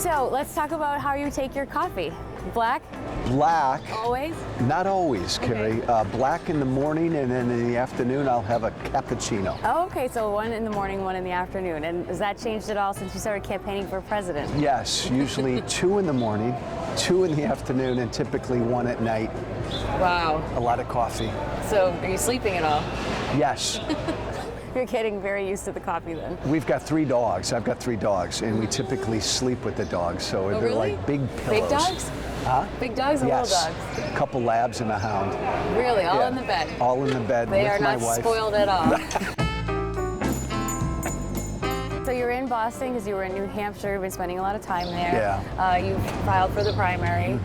So let's talk about how you take your coffee. Black? Black. Always? Not always, Carrie. Black in the morning, and then in the afternoon I'll have a cappuccino. Oh, okay, so one in the morning, one in the afternoon. And has that changed at all since you started campaigning for president? Yes, usually 2 in the morning, 2 in the afternoon, and typically 1 at night. Wow. A lot of coffee. So are you sleeping at all? Yes. You're getting very used to the coffee then. We've got 3 dogs. I've got 3 dogs, and we typically sleep with the dogs, so they're really? like big pillows. Big dogs? Huh? Big dogs or Yes. little dogs? A couple labs and a hound. Really? All Yeah. in the bed? All in the bed They with are my not wife. spoiled at all. So you're in Boston because you were in New Hampshire. You've been spending a lot of time there. Yeah. You filed for the primary.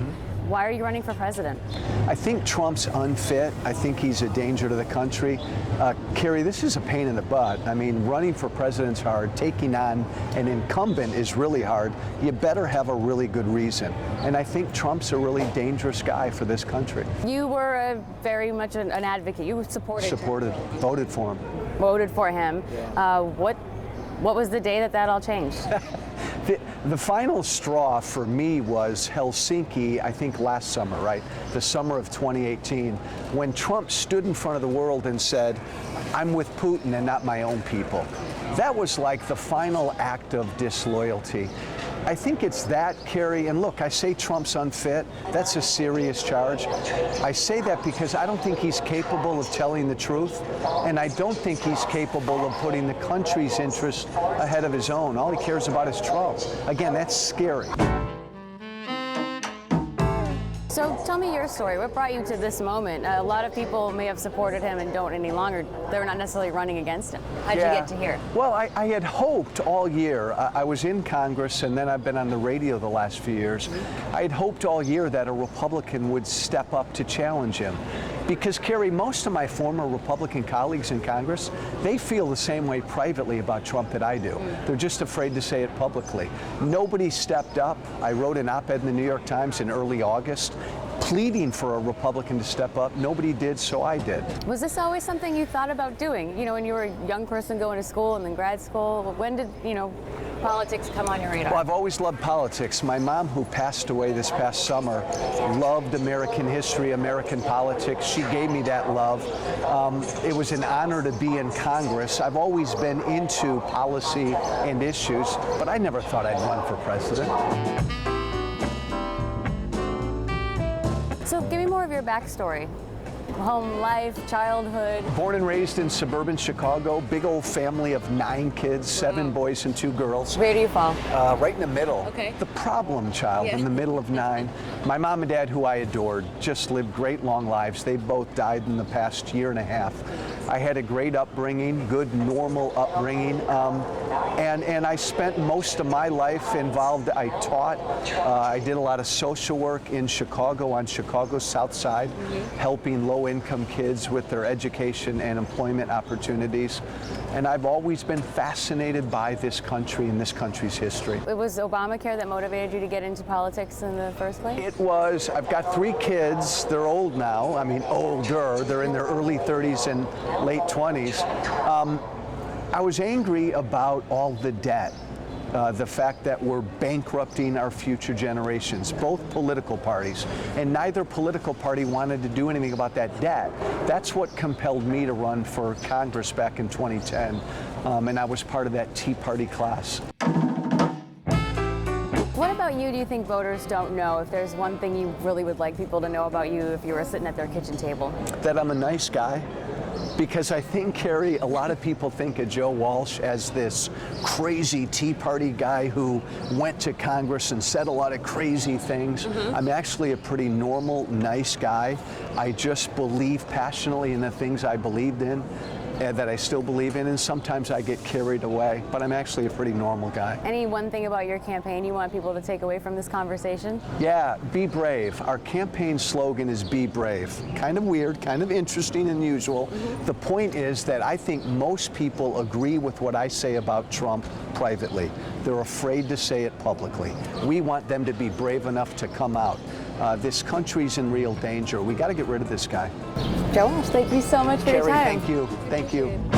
Why are you running for president? I think Trump's unfit. I think he's a danger to the country. Carrie, this is a pain in the butt. I mean, running for president's hard. Taking on an incumbent is really hard. You better have a really good reason. And I think Trump's a really dangerous guy for this country. You were very much an advocate. You supported Voted for him. Voted for him. What was the day that all changed? The final straw for me was Helsinki, I think last summer, right? The summer of 2018, when Trump stood in front of the world and said, "I'm with Putin and not my own people." That was like the final act of disloyalty. I think it's that, Carrie, and look, I say Trump's unfit. That's a serious charge. I say that because I don't think he's capable of telling the truth, and I don't think he's capable of putting the country's interest ahead of his own. All he cares about is Trump. Again, that's scary. So tell me your story. What brought you to this moment? A lot of people may have supported him and don't any longer. They're not necessarily running against him. How'd you get to here? Well, I had hoped all year. I was in Congress, and then I've been on the radio the last few years. I had hoped all year that a Republican would step up to challenge him. Because, Carrie, most of my former Republican colleagues in Congress, they feel the same way privately about Trump that I do. They're just afraid to say it publicly. Nobody stepped up. I wrote an op-ed in the New York Times in early August pleading for a Republican to step up. Nobody did, so I did. Was this always something you thought about doing? You know, when you were a young person going to school and then grad school, when did, politics come on your radar? Well, I've always loved politics. My mom, who passed away this past summer, loved American history, American politics. She gave me that love. It was an honor to be in Congress. I've always been into policy and issues, but I never thought I'd run for president. So give me more of your backstory. Home life, childhood. Born and raised in suburban Chicago, big old family of 9 kids, 7 boys and 2 girls. Where do you fall? Right in the middle. Okay. The problem child in the middle of 9. My mom and dad, who I adored, just lived great long lives. They both died in the past year and a half. I had a great upbringing, good normal upbringing, and I spent most of my life involved. I taught, I did a lot of social work in Chicago, on Chicago's South Side, helping low-income kids with their education and employment opportunities. And I've always been fascinated by this country and this country's history. It was Obamacare that motivated you to get into politics in the first place? It was. I've got 3 kids. They're old now. I mean, older. They're in their early 30s and late 20s. I was angry about all the debt. The fact that we're bankrupting our future generations, both political parties, and neither political party wanted to do anything about that debt. That's what compelled me to run for Congress back in 2010, and I was part of that Tea Party class. What about you do you think voters don't know? If there's one thing you really would like people to know about you if you were sitting at their kitchen table? That I'm a nice guy. Because I think, Carrie, a lot of people think of Joe Walsh as this crazy Tea Party guy who went to Congress and said a lot of crazy things. I'm actually a pretty normal, nice guy. I just believe passionately in the things I believed in, that I still believe in, and sometimes I get carried away, but I'm actually a pretty normal guy. Any one thing about your campaign you want people to take away from this conversation? Yeah, be brave. Our campaign slogan is be brave. Kind of weird, kind of interesting and unusual. The point is that I think most people agree with what I say about Trump privately. They're afraid to say it publicly. We want them to be brave enough to come out. This country's in real danger. We got to get rid of this guy. Joe Walsh, thank you so much for your time. Carrie, thank you. Thank you.